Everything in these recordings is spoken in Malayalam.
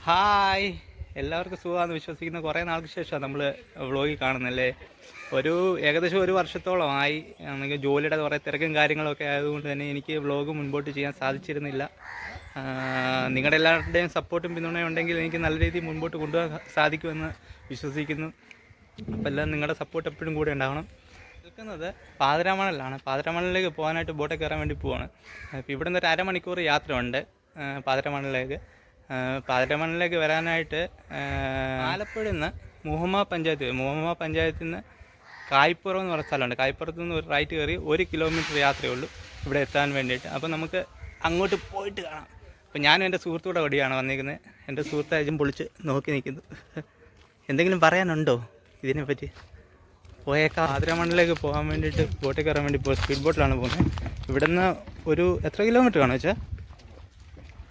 ഹായ്, എല്ലാവർക്കും സുഖമാണെന്ന് വിശ്വസിക്കുന്ന കുറേ നാൾക്ക് ശേഷമാണ് നമ്മൾ വ്ളോഗിൽ കാണുന്നല്ലേ. ഏകദേശം ഒരു വർഷത്തോളമായി. നമുക്ക് ജോലിയുടെ കുറേ തിരക്കും കാര്യങ്ങളൊക്കെ ആയതുകൊണ്ട് തന്നെ എനിക്ക് വ്ളോഗ് മുൻപോട്ട് ചെയ്യാൻ സാധിച്ചിരുന്നില്ല. നിങ്ങളുടെ എല്ലാവരുടെയും സപ്പോർട്ടും പിന്തുണയും ഉണ്ടെങ്കിൽ എനിക്ക് നല്ല രീതിയിൽ മുൻപോട്ട് കൊണ്ടുപോകാൻ സാധിക്കുമെന്ന് വിശ്വസിക്കുന്നു. അപ്പോൾ എല്ലാം നിങ്ങളുടെ സപ്പോർട്ട് എപ്പോഴും കൂടെ ഉണ്ടാവണം. നിൽക്കുന്നത് പാതിരാമണലിലാണ്. പാതിരാമണലിലേക്ക് പോകാനായിട്ട് ബോട്ടിൽ കയറാൻ വേണ്ടി പോവാണ്. ഇപ്പോൾ ഇവിടെ നിന്ന് ഒരു അരമണിക്കൂർ യാത്രയുണ്ട് പാതിരാമണലിലേക്ക്. പാതിരാമണലിലേക്ക് വരാനായിട്ട് ആലപ്പുഴയിൽ നിന്ന് മുഹമ്മ പഞ്ചായത്തിൽ നിന്ന് കായ്പുറം എന്ന് പറഞ്ഞ സ്ഥലമുണ്ട്. കായ്പുറത്ത് നിന്ന് ഒരു റൈറ്റ് കയറി 1 കിലോമീറ്റർ യാത്രയേ ഉള്ളൂ ഇവിടെ എത്താൻ വേണ്ടിയിട്ട്. അപ്പോൾ നമുക്ക് അങ്ങോട്ട് പോയിട്ട് കാണാം. അപ്പോൾ ഞാനും എൻ്റെ സുഹൃത്തൂടെ കൂടിയാണ് വന്നിരിക്കുന്നത്. എൻ്റെ സുഹൃത്ത് അജും പൊളിച്ച് നോക്കി നിൽക്കുന്നു. എന്തെങ്കിലും പറയാനുണ്ടോ ഇതിനെപ്പറ്റി? പോയേക്കാം. പാതിരാമണലിലേക്ക് പോകാൻ വേണ്ടിയിട്ട് ബോട്ടിൽ കയറാൻ വേണ്ടി സ്പീഡ് ബോട്ടിലാണ് പോകുന്നത്. ഇവിടെ നിന്ന് ഒരു എത്ര കിലോമീറ്റർ കാണും വെച്ചാൽ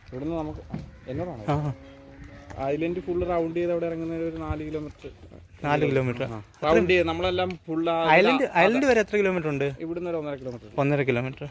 ഇവിടുന്ന് നമുക്ക് എന്നോടാണ് ഐലൻഡ് ഫുള്ള് റൗണ്ട് ചെയ്ത് അവിടെ ഇറങ്ങുന്ന ഒരു 4 കിലോമീറ്റർ റൗണ്ട് ചെയ്ത് നമ്മളെല്ലാം ഫുള്ള് ഐലൻഡ് വരെ എത്ര കിലോമീറ്റർ ഉണ്ട്? ഇവിടുന്ന് ഒരു 1.5 കിലോമീറ്റർ. 1.5 കിലോമീറ്റർ.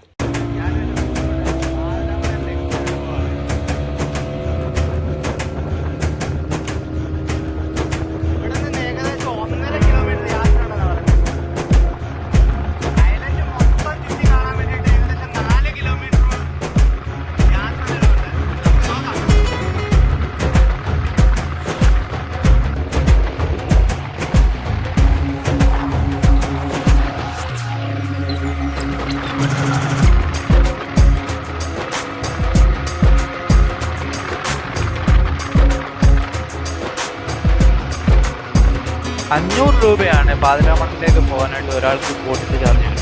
₹500 പാതിരാമണലിലേക്ക് പോകാനായിട്ട് ഒരാൾക്ക് ബോട്ടിൻ്റെ ചാർജ് വരുന്നത്.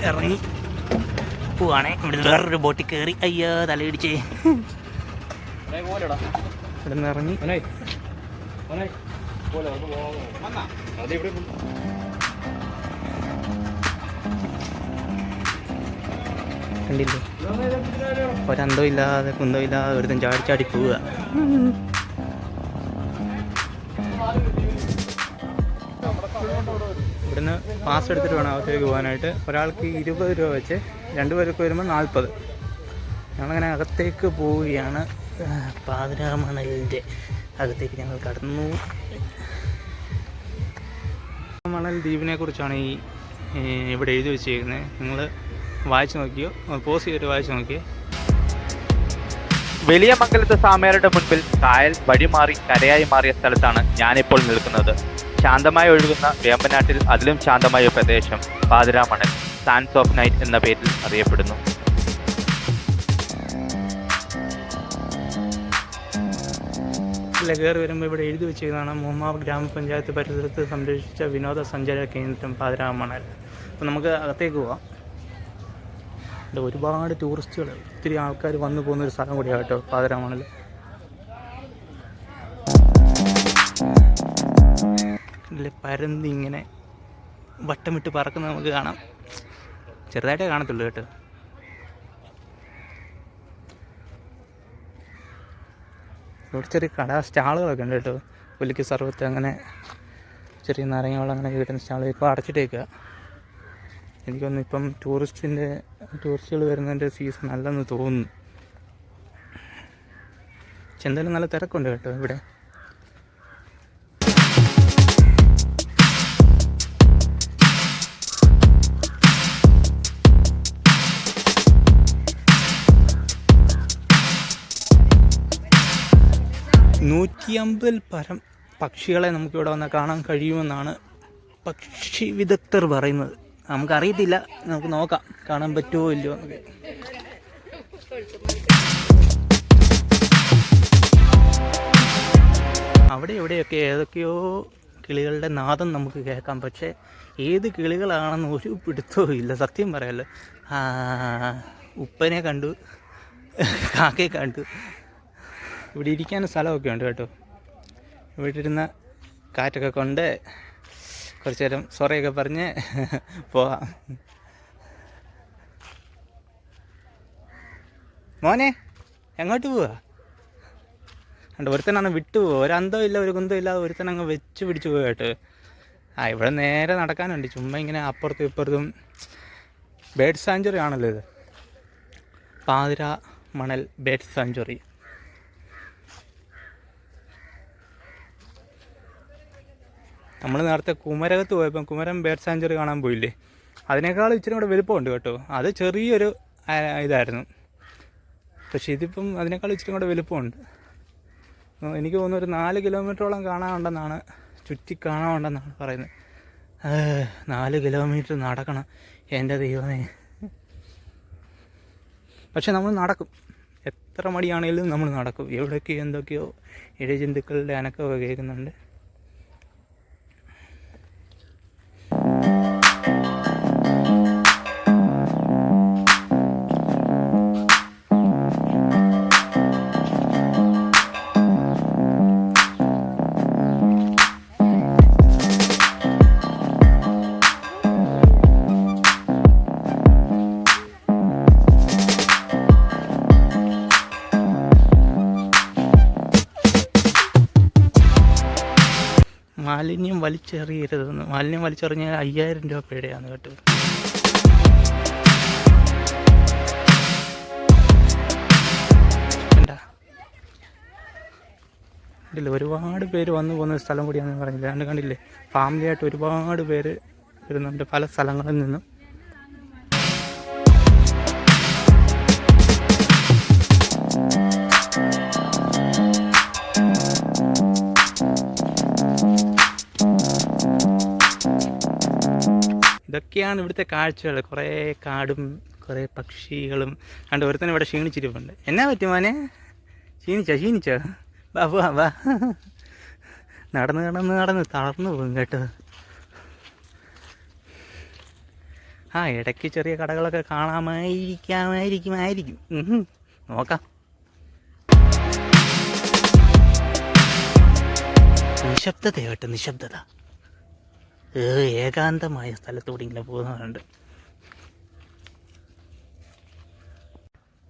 ഇറങ്ങി പോവാണേ. ഇവിടുന്ന് വേറൊരു ബോട്ടിൽ കയറി. അയ്യോ തലയിടിച്ചേ. ഇവിടുന്ന് ഇറങ്ങി കണ്ടില്ലേ, ഒരന്തോ ഇല്ലാതെ കുന്തോ ഇല്ലാതെ ഒരുത്തൻ ചാടി പോവുക. ഇവിടുന്ന് പാസ് എടുത്തിട്ട് വേണം അകത്തേക്ക് പോകാനായിട്ട്. ഒരാൾക്ക് ₹20 വെച്ച് 2 പേർക്ക് വരുമ്പോൾ 40. ഞങ്ങളങ്ങനെ അകത്തേക്ക് പോവുകയാണ്. പാതിരാമണലിൻ്റെ അകത്തേക്ക് ഞങ്ങൾ കടന്നു. മണൽ ദ്വീപിനെ കുറിച്ചാണ് ഇവിടെ എഴുതി വെച്ചിരിക്കുന്നത്. നിങ്ങൾ വായിച്ചു നോക്കിയോ? പോസ് ചെയ്തിട്ട് വായിച്ചു നോക്കിയേ. വലിയ മംഗലത്ത് സാമേരുടെ മുൻപിൽ കായൽ വഴിമാറി കരയായി മാറിയ സ്ഥലത്താണ് ഞാനിപ്പോൾ നിൽക്കുന്നത്. ശാന്തമായി ഒഴുകുന്ന വേമ്പനാട്ടിൽ അതിലും ശാന്തമായ പ്രദേശം പാതിരാമണൽ സാൻഡ്സ് ഓഫ് നൈറ്റ് എന്ന പേരിൽ അറിയപ്പെടുന്നു. റോട്ടിലെ കയറി വരുമ്പോൾ ഇവിടെ എഴുതി വെച്ചിരിക്കുന്നതാണ് മുഹമ്മാവ് ഗ്രാമപഞ്ചായത്ത് പരിസരത്ത് സംരക്ഷിച്ച വിനോദസഞ്ചാര കേന്ദ്രം പാതിരാമണൽ. അപ്പോൾ നമുക്ക് അകത്തേക്ക് പോവാം. ഇവിടെ ഒരുപാട് ടൂറിസ്റ്റുകൾ, ഒത്തിരി ആൾക്കാർ വന്നു പോകുന്നൊരു സ്ഥലം കൂടിയാണ് കേട്ടോ പാതിരാമണൽ. ഇതിൽ പരന്തി ഇങ്ങനെ വട്ടമിട്ട് പറക്കുന്നത് നമുക്ക് കാണാം. ചെറുതായിട്ടേ കാണത്തുള്ളൂ കേട്ടോ. ഇവിടെ ചെറിയ കട സ്റ്റാളുകളൊക്കെ ഉണ്ട് കേട്ടോ. പുലിക്ക് സർവത്ത് അങ്ങനെ ചെറിയ നാരങ്ങ അങ്ങനെ കിട്ടുന്ന സ്റ്റാൾ ഇപ്പോൾ അടച്ചിട്ടേക്കുക. എനിക്കൊന്ന് ഇപ്പം ടൂറിസ്റ്റുകൾ വരുന്നതിൻ്റെ സീസൺ അല്ലെന്ന് തോന്നുന്നു. പക്ഷെ എന്തായാലും നല്ല തിരക്കുണ്ട് കേട്ടോ ഇവിടെ. പരം പക്ഷികളെ നമുക്കിവിടെ വന്നാൽ കാണാൻ കഴിയുമെന്നാണ് പക്ഷി വിദഗ്ധർ പറയുന്നത്. നമുക്കറിയത്തില്ല, നമുക്ക് നോക്കാം കാണാൻ പറ്റുമോ ഇല്ലയോ എന്നൊക്കെ. അവിടെ ഇവിടെയൊക്കെ ഏതൊക്കെയോ കിളികളുടെ നാദം നമുക്ക് കേൾക്കാം. പക്ഷേ ഏത് കിളികളാണെന്ന് ഒരു പിടുത്തവും ഇല്ല, സത്യം പറയാമല്ലോ. ഉപ്പനെ കണ്ടു, കാക്കയെ കണ്ടു. ഇവിടെ ഇരിക്കാൻ സ്ഥലമൊക്കെ ഉണ്ട് കേട്ടോ. ഇവിടെ ഇരുന്ന കാറ്റൊക്കെ കൊണ്ട് കുറച്ച് നേരം സൊറയൊക്കെ പറഞ്ഞ് പോവാം. മോനെ എങ്ങോട്ട് പോവാ? കണ്ടോ, ഒരുത്തനാണ് വിട്ടു പോവുക. ഒരന്തവും ഇല്ല, ഒരു കുന്തവും ഇല്ലാതെ ഒരുത്തൻ അങ്ങ് വെച്ച് പിടിച്ച് പോവുക കേട്ടോ. ഇവിടെ നേരെ നടക്കാനുണ്ട്. ചുമ്മാ ഇങ്ങനെ അപ്പുറത്തും ഇപ്പുറത്തും ബേർഡ് സാഞ്ചുറി ആണല്ലോ ഇത്. Pathiramanal bird sanctuary. നമ്മൾ നേരത്തെ കുമരകത്ത് പോയപ്പം കുമരം ബേർഡ് സാഞ്ചുറി കാണാൻ പോയില്ലേ, അതിനേക്കാൾ ഇച്ചിരി കൂടെ വലുപ്പമുണ്ട് കേട്ടോ. അത് ചെറിയൊരു ഇതായിരുന്നു. പക്ഷേ ഇതിപ്പം അതിനേക്കാൾ ഇച്ചിരി കൂടെ വലുപ്പമുണ്ട്. എനിക്ക് തോന്നുന്നു ഒരു 4 കിലോമീറ്ററോളം കാണാനുണ്ടെന്നാണ്, ചുറ്റി കാണാനുണ്ടെന്നാണ് പറയുന്നത്. 4 കിലോമീറ്റർ നടക്കണം, എൻ്റെ ദൈവമേ. പക്ഷെ നമ്മൾ നടക്കും, എത്ര മടിയാണെങ്കിലും നമ്മൾ നടക്കും. എവിടെയൊക്കെയോ എന്തൊക്കെയോ ഇഴജന്തുക്കളുടെ അനക്കമൊക്കെ കേൾക്കുന്നുണ്ട്. മാലിന്യം വലിച്ചെറിയരുതെന്ന്. മാലിന്യം വലിച്ചെറിഞ്ഞാൽ 5000 രൂപ പേടിയാണ് കേട്ടോ. ഇതിൽ ഒരുപാട് പേര് വന്നു പോകുന്ന സ്ഥലം കൂടിയാണെന്ന് പറഞ്ഞില്ല. അതുകൊണ്ട് കണ്ടില്ലേ, ഫാമിലിയായിട്ട് ഒരുപാട് പേര് വരുന്നുണ്ട് പല സ്ഥലങ്ങളിൽ നിന്നും. ഇതൊക്കെയാണ് ഇവിടുത്തെ കാഴ്ചകൾ. കുറേ കാടും കുറേ പക്ഷികളും. കണ്ട് ഒരുത്തന്നെ ഇവിടെ ക്ഷീണിച്ചിരിപ്പുണ്ട്. എന്നാ പറ്റും മോനെ? ക്ഷീണിച്ചോ? വാ. നടന്ന് തളർന്നു പോകും കേട്ടോ. ഇടയ്ക്ക് ചെറിയ കടകളൊക്കെ കാണാമായിരിക്കും. നോക്കാം. നിശബ്ദത കേട്ടോ, നിശബ്ദത. ഏകാന്തമായ സ്ഥലത്തൂടെ ഇങ്ങനെ പോകുന്നതുണ്ട്.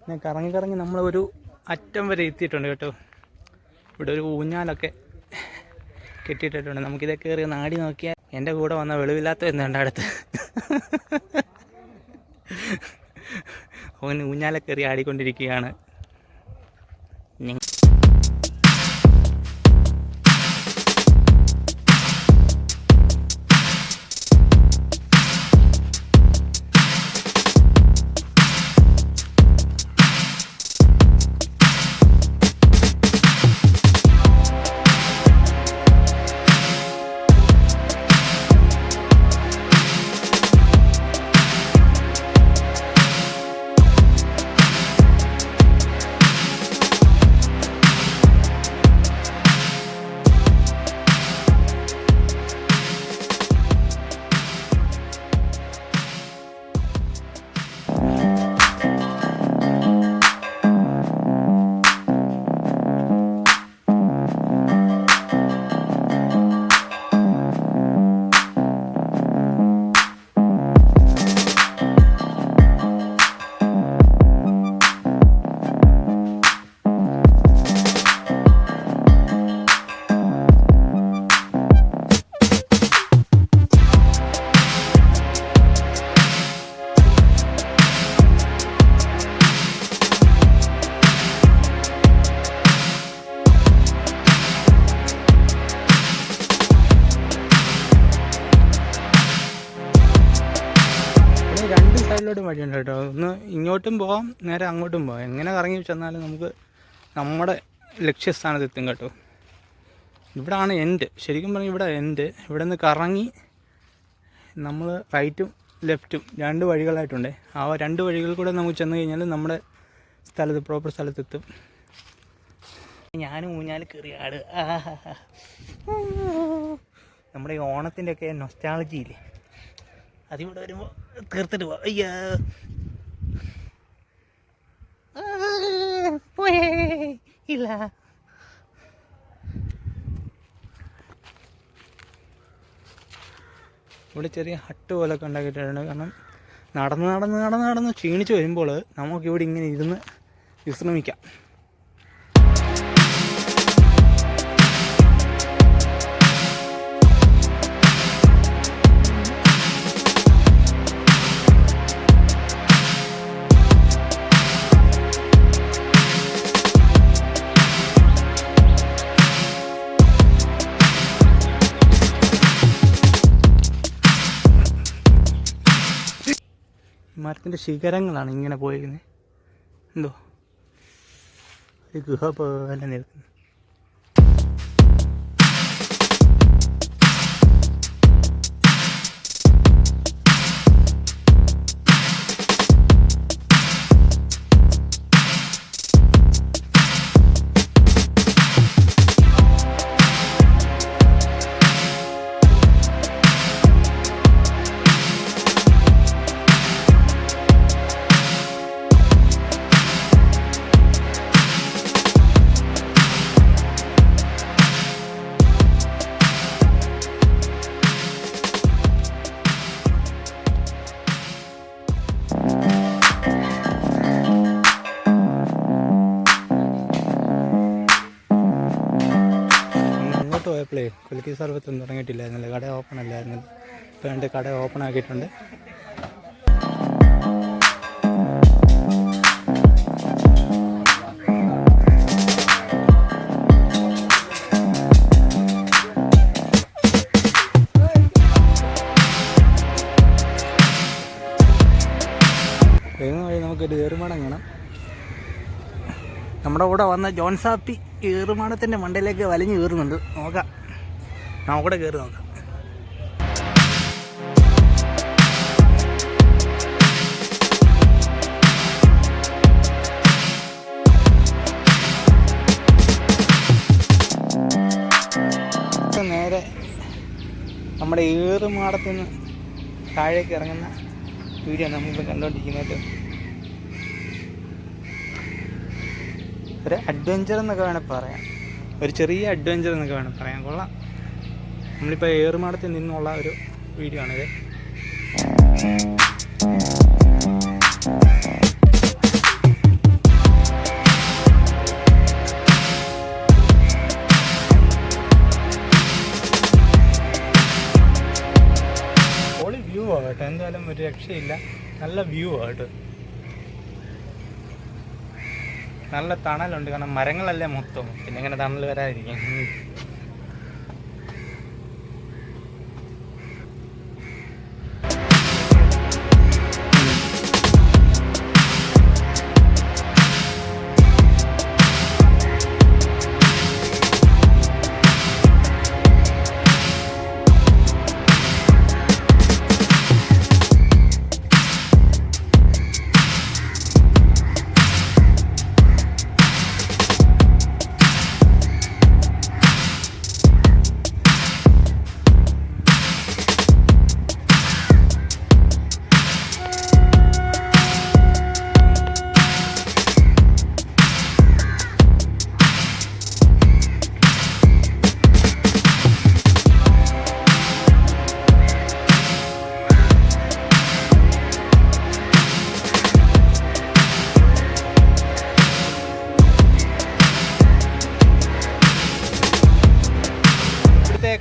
ഞാൻ കറങ്ങി നമ്മളൊരു അറ്റം വരെ എത്തിയിട്ടുണ്ട് കേട്ടോ. ഇവിടെ ഒരു ഊഞ്ഞാലൊക്കെ കെട്ടിയിട്ടിട്ടുണ്ട്. നമുക്കിതൊക്കെ കയറി നാടി നോക്കിയാൽ എൻ്റെ കൂടെ വന്ന വെളിവില്ലാത്ത എന്നുണ്ട് അടുത്ത്. അവൻ ഊഞ്ഞാലൊക്കെ കയറി ആടിക്കൊണ്ടിരിക്കുകയാണ്. സൈഡും വഴിയുണ്ട് കേട്ടോ. ഒന്ന് ഇങ്ങോട്ടും പോകാം, നേരെ അങ്ങോട്ടും പോകാം. എങ്ങനെ കറങ്ങി ചെന്നാലും നമുക്ക് നമ്മുടെ ലക്ഷ്യസ്ഥാനത്ത് എത്തും കേട്ടോ. ഇവിടാണ് എൻഡ്, ശരിക്കും പറഞ്ഞാൽ ഇവിടെ എൻഡ്. ഇവിടെ നിന്ന് കറങ്ങി നമ്മൾ റൈറ്റും ലെഫ്റ്റും 2 വഴികളായിട്ടുണ്ട്. ആ 2 വഴികൾ കൂടെ നമുക്ക് ചെന്ന് കഴിഞ്ഞാൽ നമ്മുടെ സ്ഥലത്ത്, പ്രോപ്പർ സ്ഥലത്തെത്തും. ഞാനും ഊഞ്ഞാൽ കയറി ആട്. നമ്മുടെ ഈ ഓണത്തിൻ്റെയൊക്കെ നൊസ്റ്റാളജിയില്ലേ, അതിവിടെ വരുമ്പോൾ തീർത്തിട്ട് പോവാം. അയ്യോ പോയേ ഇല്ല. ഇവിടെ ചെറിയ ഹട്ട് പോലൊക്കെ ഉണ്ടാക്കിയിട്ടുണ്ട്. കാരണം നടന്ന് ക്ഷീണിച്ച് വരുമ്പോൾ നമുക്കിവിടെ ഇങ്ങനെ ഇരുന്ന് വിശ്രമിക്കാം. മരത്തിൻ്റെ ശിഖരങ്ങളാണ് ഇങ്ങനെ പോയിരിക്കുന്നത്. എന്തോ ഒരു ഗുഹ പോലെ നിൽക്കുന്നു. പോയപ്പോഴേ കുലുക്കി സർവത്തൊന്നും തുടങ്ങിയിട്ടില്ലായിരുന്നല്ലോ, കട ഓപ്പൺ അല്ലായിരുന്നു. ഇപ്പോൾ 2 കട ഓപ്പൺ ആക്കിയിട്ടുണ്ട്. വഴി നമുക്കൊരു ഏറുമാടം കാണാം. നമ്മുടെ കൂടെ വന്ന ജോൺസാപ്പി ഏറുമാടത്തിൻ്റെ മണ്ടയിലേക്ക് വലിഞ്ഞു കയറുന്നുണ്ട്. നോക്കാം, നമുക്കൂടെ കയറി നോക്കാം. നേരെ നമ്മുടെ ഏറുമാടത്തിൽ നിന്ന് താഴേക്ക് ഇറങ്ങുന്ന വീഡിയോ നമ്മളിപ്പോൾ കണ്ടുകൊണ്ടിരിക്കുന്നത്. ഒരു അഡ്വഞ്ചർ എന്നൊക്കെ വേണേൽ പറയാം, ഒരു ചെറിയ അഡ്വഞ്ചർ എന്നൊക്കെ വേണേൽ പറയാം. കൊള്ളാം. നമ്മളിപ്പോൾ ഏറുമാടത്തിൽ നിന്നുള്ള ഒരു വീഡിയോ ആണിത്. പൊളി വ്യൂ ആകട്ടെ, എന്തായാലും ഒരു രക്ഷയില്ല. നല്ല വ്യൂ ആകട്ടെ, നല്ല തണലുണ്ട്. കാരണം മരങ്ങളല്ലേ മൊത്തം, പിന്നെ ഇങ്ങനെ തണൽ വരാതിരിക്കും.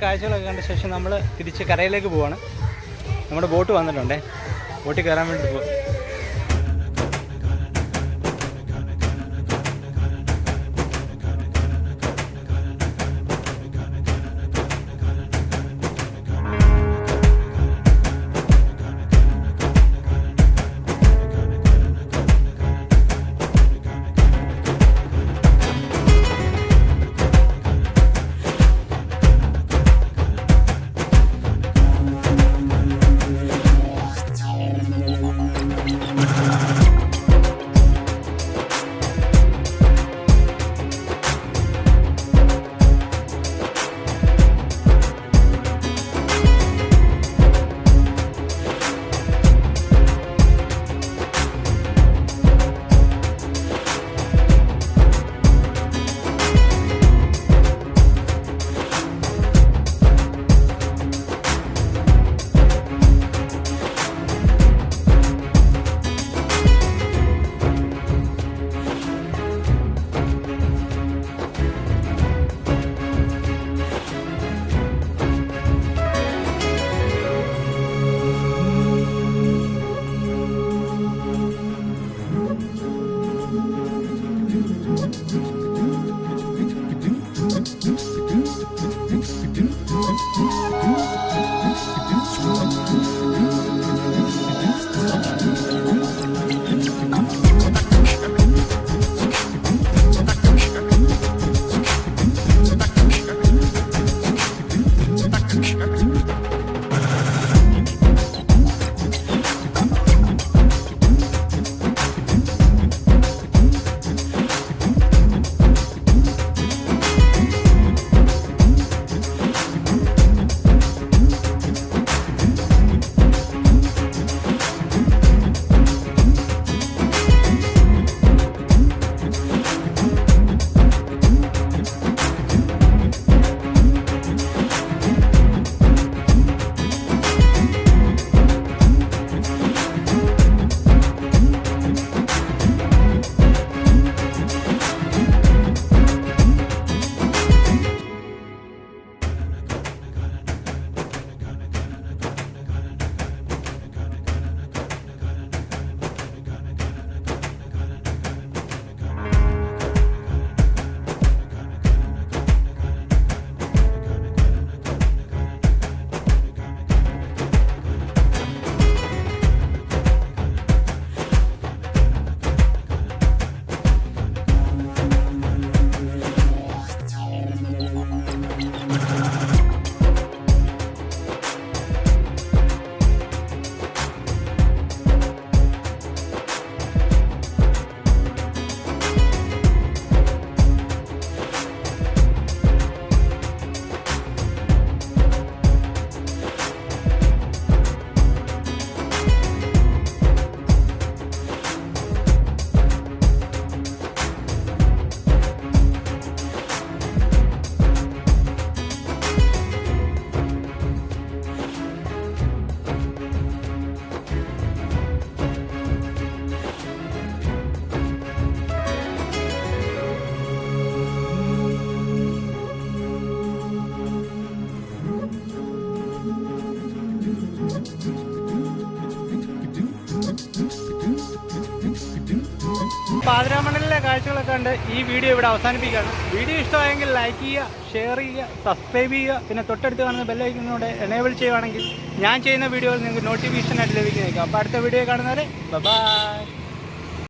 കാഴ്ചകളൊക്കെ കണ്ട ശേഷം നമ്മൾ തിരിച്ച് കരയിലേക്ക് പോവാണ്. നമ്മുടെ ബോട്ട് വന്നിട്ടുണ്ടേ, ബോട്ടിൽ കയറാൻ വേണ്ടി പോകും. പാതിരാമണലിലെ കാഴ്ചകളൊക്കെ കണ്ട് ഈ വീഡിയോ ഇവിടെ അവസാനിപ്പിക്കുകയാണ്. വീഡിയോ ഇഷ്ടമായെങ്കിൽ ലൈക്ക് ചെയ്യുക, ഷെയർ ചെയ്യുക, സബ്സ്ക്രൈബ് ചെയ്യുക. പിന്നെ തൊട്ടടുത്ത് കാണുന്ന ബെല്ലൈക്കനോടെ എനേബിൾ ചെയ്യുവാണെങ്കിൽ ഞാൻ ചെയ്യുന്ന വീഡിയോകൾ നിങ്ങൾക്ക് നോട്ടിഫിക്കേഷനായിട്ട് ലഭിക്കുന്നതായിരിക്കും. അപ്പോൾ അടുത്ത വീഡിയോ കാണുന്നവരെ ബൈ.